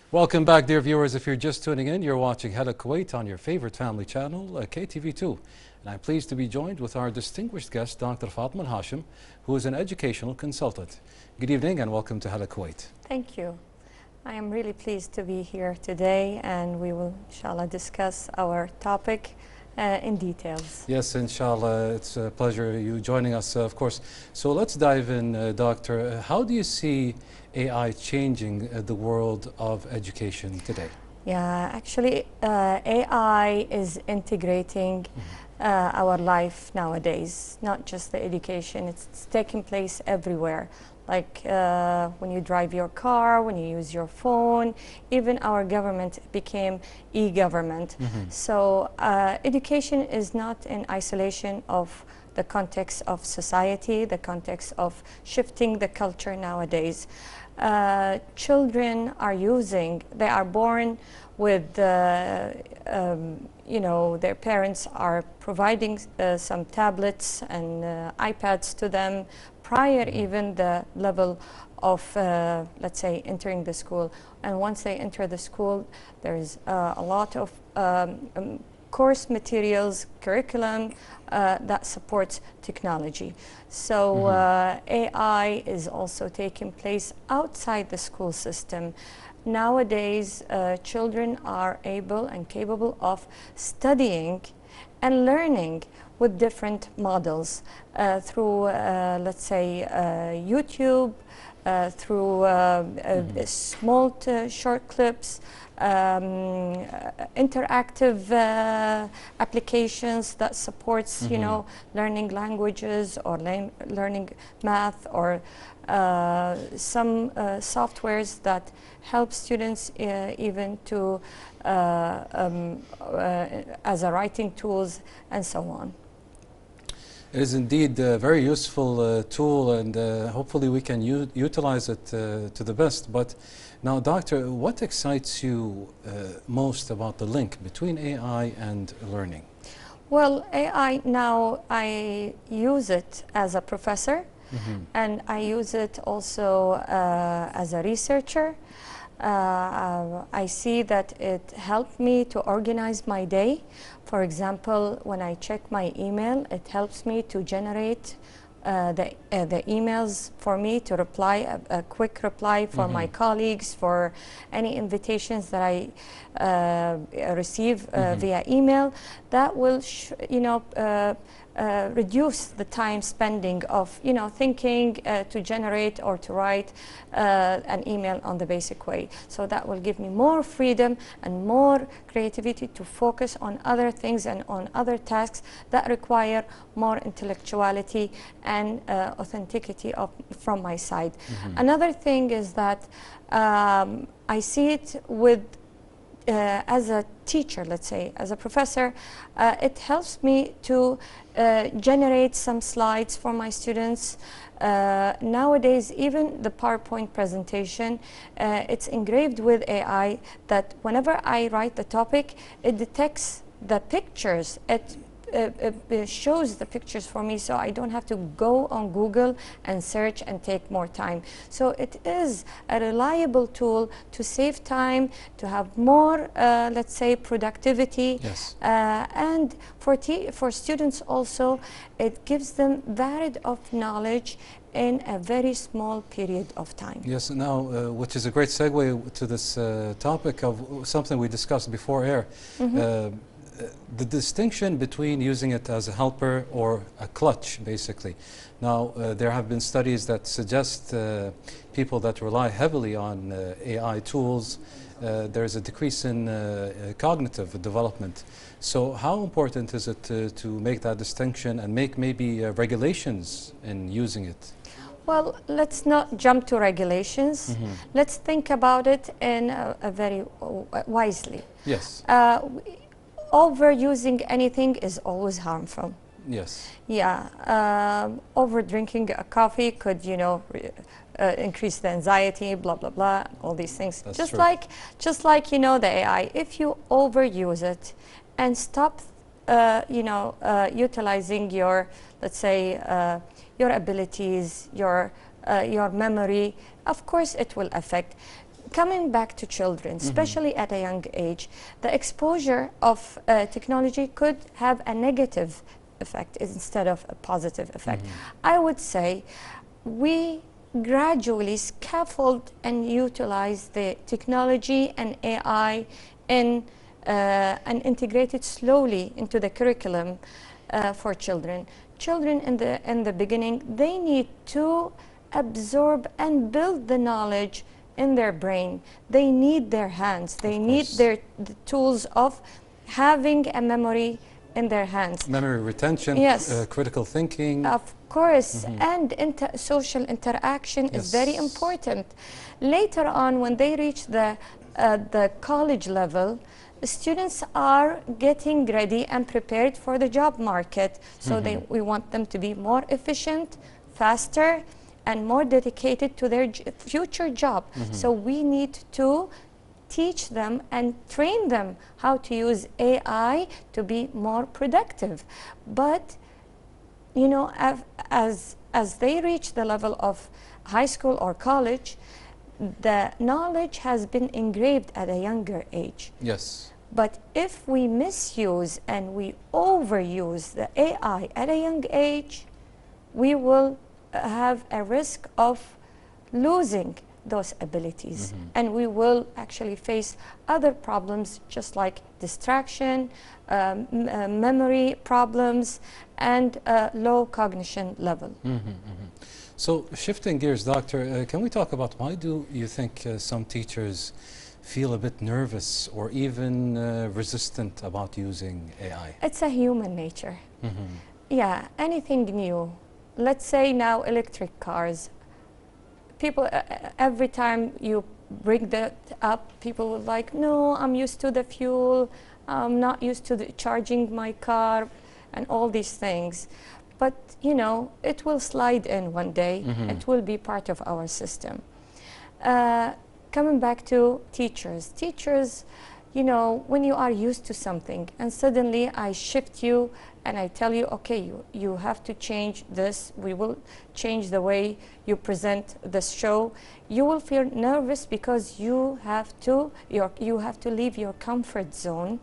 Welcome back, dear viewers. If you're just tuning in, you're watching Hala Kuwait on your favorite family channel, KTV2. And I'm pleased to be joined with our distinguished guest, Dr. Fatimah Alhashem, who is an educational consultant. Good evening and welcome to Hala Kuwait. Thank you. I am really pleased to be here today, and we will, inshallah, discuss our topic in details. Yes, inshallah. It's a pleasure you joining us, of course. So let's dive in, Doctor. How do you see AI changing the world of education today? Yeah, actually, AI is integrating our life nowadays, not just the education. It's taking place everywhere. Like when you drive your car, when you use your phone, even our government became e-government. So education is not in isolation of the context of society, the context of shifting the culture nowadays. Children are using, they are born with, you know, their parents are providing some tablets and iPads to them prior even the level of, let's say, entering the school. And once they enter the school, there's a lot of course materials, curriculum that supports technology. So AI is also taking place outside the school system. Nowadays, children are able and capable of studying and learning with different models through, let's say, YouTube, through small short clips, interactive applications that supports, you know, learning languages or learning math, or some softwares that help students even to as a writing tools and so on. It is indeed a very useful tool, and hopefully we can utilize it to the best. But now, Doctor, what excites you most about the link between AI and learning? Well, AI now, I use it as a professor, and I use it also as a researcher. I see that it helped me to organize my day. For example, when I check my email, it helps me to generate the emails for me to reply, a quick reply for my colleagues, for any invitations that I receive via email. That will, you know, reduce the time spending of, you know, thinking to generate or to write an email on the basic way. So that will give me more freedom and more creativity to focus on other things and on other tasks that require more intellectuality and authenticity from my side. Another thing is that I see it with as a teacher, let's say, as a professor, it helps me to generate some slides for my students. Nowadays, even the PowerPoint presentation, it's engraved with AI that whenever I write the topic, it detects the pictures. It shows the pictures for me, so I don't have to go on Google and search and take more time. So it is a reliable tool to save time, to have more, let's say, productivity. Yes. And for students also, it gives them varied of knowledge in a very small period of time. Yes, now, which is a great segue to this topic of something we discussed before air. The distinction between using it as a helper or a clutch, basically. Now, there have been studies that suggest people that rely heavily on AI tools, there's a decrease in cognitive development. So how important is it to make that distinction and make maybe regulations in using it? Well, let's not jump to regulations. Let's think about it in a very wisely. Yes. Overusing anything is always harmful. Yes. Yeah. Over drinking a coffee could, you know, increase the anxiety, blah blah blah, all these things. That's just true. just like, you know, the AI. If you overuse it and stop, you know, utilizing your, let's say, your abilities, your memory, of course it will affect. coming back to children, especially at a young age, the exposure of technology could have a negative effect instead of a positive effect. I would say we gradually scaffold and utilize the technology and AI in and integrate it slowly into the curriculum for children. Children in the beginning, they need to absorb and build the knowledge in their brain. They need their hands. They need the tools of having a memory in their hands. Memory retention, critical thinking. Of course, and social interaction is very important. Later on, when they reach the college level, students are getting ready and prepared for the job market. So we want them to be more efficient, faster, and more dedicated to their future job. So we need to teach them and train them how to use AI to be more productive. But, you know, as they reach the level of high school or college, the knowledge has been engraved at a younger age. Yes. But if we misuse and we overuse the AI at a young age, we will have a risk of losing those abilities, and we will actually face other problems just like distraction, memory problems, and low cognition level. So shifting gears, Doctor, can we talk about why do you think some teachers feel a bit nervous or even resistant about using AI? It's a human nature. Yeah, anything new. Let's say now electric cars. People, every time you bring that up, people will like, no, I'm used to the fuel, I'm not used to charging my car, and all these things. But, you know, it will slide in one day. It will be part of our system. Coming back to teachers. Teachers, you know, when you are used to something and suddenly I shift you and I tell you, okay, you have to change this, we will change the way you present this show, you will feel nervous because you have to leave your comfort zone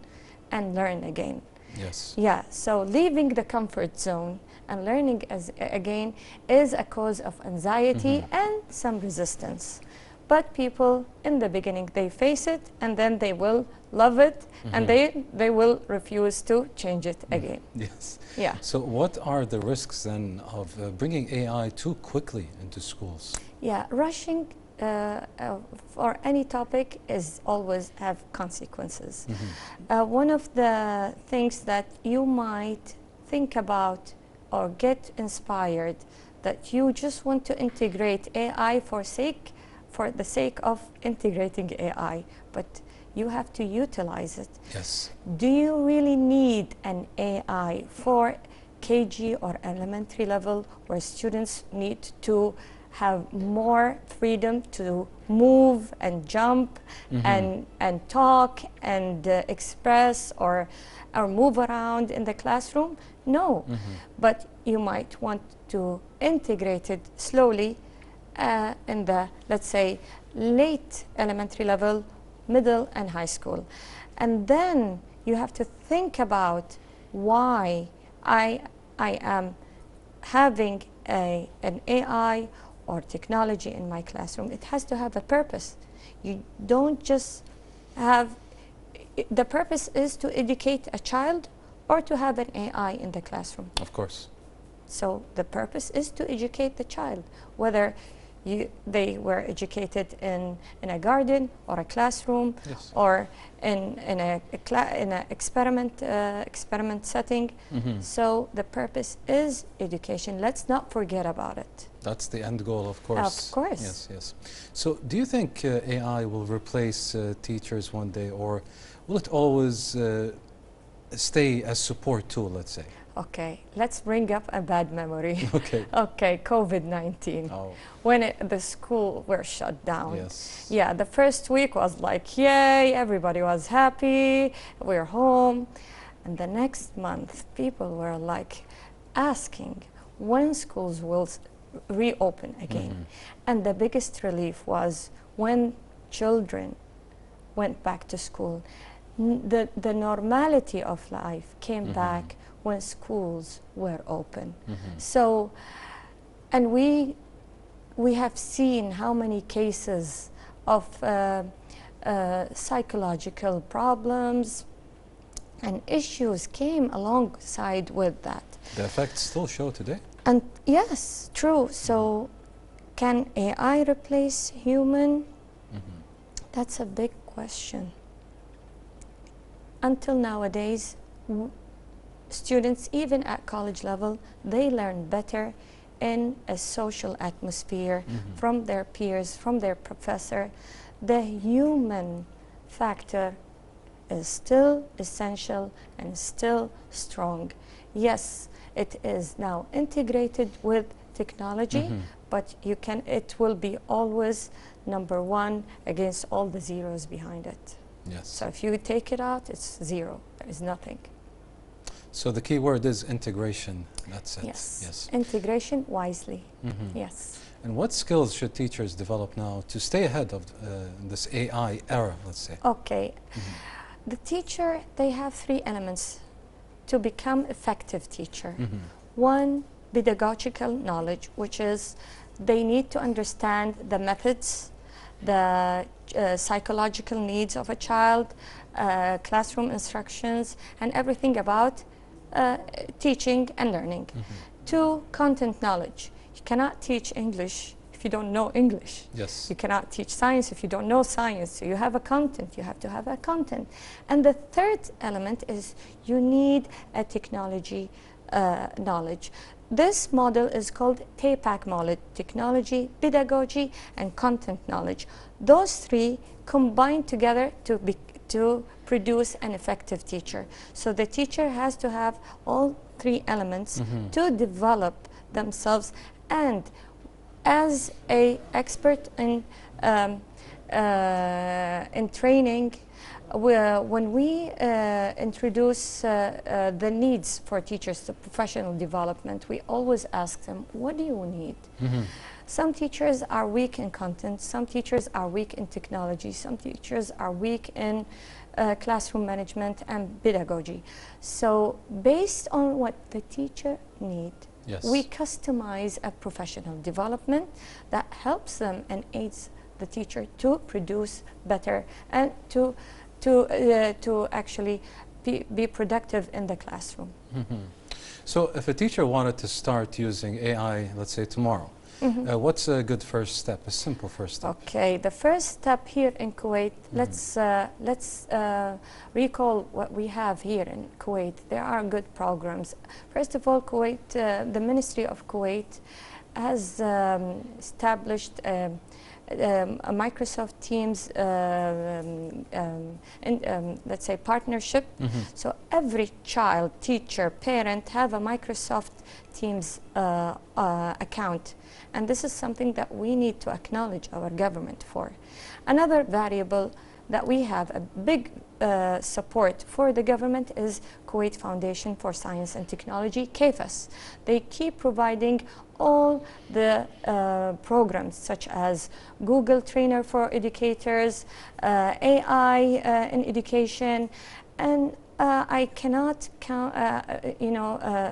and learn again. Yes. Yeah, so leaving the comfort zone and learning again is a cause of anxiety and some resistance. But people in the beginning, they face it and then they will love it and they will refuse to change it again. Yes. Yeah. So what are the risks then of bringing AI too quickly into schools? Yeah, rushing for any topic is always have consequences. One of the things that you might think about or get inspired that you just want to integrate AI for the sake of integrating AI, but you have to utilize it. Yes. Do you really need an AI for KG or elementary level where students need to have more freedom to move and jump and talk and express or move around in the classroom? No, but you might want to integrate it slowly in the, let's say, late elementary level, middle and high school. And then you have to think about why I am having an AI or technology in my classroom. It has to have a purpose. You don't just have, the purpose is to educate a child or to have an AI in the classroom. Of course. So the purpose is to educate the child, whether they were educated in a garden or a classroom or in an experiment setting. So the purpose is education. Let's not forget about it. That's the end goal, of course. Of course. Yes, yes. So do you think AI will replace teachers one day, or will it always stay as support tool, let's say? Okay, let's bring up a bad memory. Okay. Okay, COVID-19. Oh. When the school were shut down. Yes. Yeah, the first week was like, yay, everybody was happy, we're home. And the next month, people were like asking when schools will reopen again. And the biggest relief was when children went back to school. The normality of life came back when schools were open. So, and we have seen how many cases of psychological problems and issues came alongside with that. The effects still show today? And yes, true. So can AI replace human? That's a big question. Until nowadays, students, even at college level, they learn better in a social atmosphere from their peers, from their professor. The human factor is still essential and still strong. Yes, it is now integrated with technology, but it will be always number one against all the zeros behind it. Yes. So if you take it out, it's zero. There is nothing. So the key word is integration. That's it. Yes. Yes. Integration wisely. Yes. And what skills should teachers develop now to stay ahead of this AI era, let's say? Okay. The teacher, they have three elements to become effective teacher. One, pedagogical knowledge, which is they need to understand the methods, the psychological needs of a child, classroom instructions, and everything about teaching and learning. Two, content knowledge. You cannot teach English if you don't know English. Yes. You cannot teach science if you don't know science. So you have a content, you have to have a content. And the third element is you need a technology knowledge. This model is called TAPAC model: technology, pedagogy, and content knowledge. Those three combine together to produce an effective teacher. So the teacher has to have all three elements to develop themselves. And as an expert in training, when we introduce the needs for teachers, the professional development, we always ask them, what do you need? Some teachers are weak in content, some teachers are weak in technology, some teachers are weak in classroom management and pedagogy. So based on what the teacher needs, we customize a professional development that helps them and aids the teacher to produce better and to actually be productive in the classroom. So if a teacher wanted to start using AI, let's say tomorrow, what's a good first step, a simple first step? Okay, the first step here in Kuwait, let's recall what we have here in Kuwait. There are good programs. First of all, Kuwait, the Ministry of Kuwait has established a Microsoft Teams, let's say, partnership. So every child, teacher, parent have a Microsoft Teams account. And this is something that we need to acknowledge our government for. Another variable that we have a big support for the government is Kuwait Foundation for Science and Technology, KFAS. They keep providing all the programs such as Google Trainer for Educators, AI in education, and I cannot count,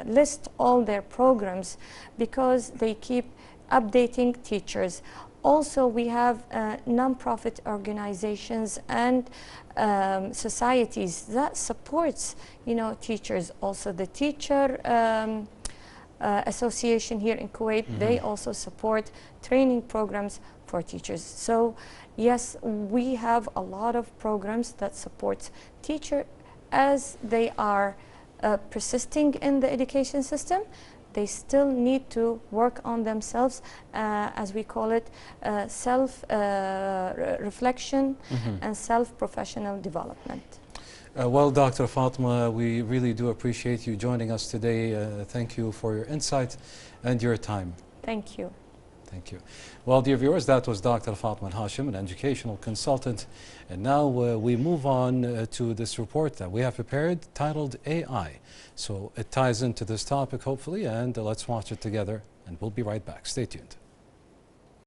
list all their programs because they keep updating teachers. Also, we have non-profit organizations and societies that supports, teachers. Also, the teacher association here in Kuwait, they also support training programs for teachers. So, yes, we have a lot of programs that support teachers as they are persisting in the education system. They still need to work on themselves, as we call it, self-reflection and self-professional development. Well, Dr. Fatimah, we really do appreciate you joining us today. Thank you for your insight and your time. Thank you. Thank you. Well, dear viewers, that was Dr. Fatimah Alhashem, an educational consultant. And now we move on to this report that we have prepared titled AI. So it ties into this topic, hopefully, and let's watch it together, and we'll be right back. Stay tuned.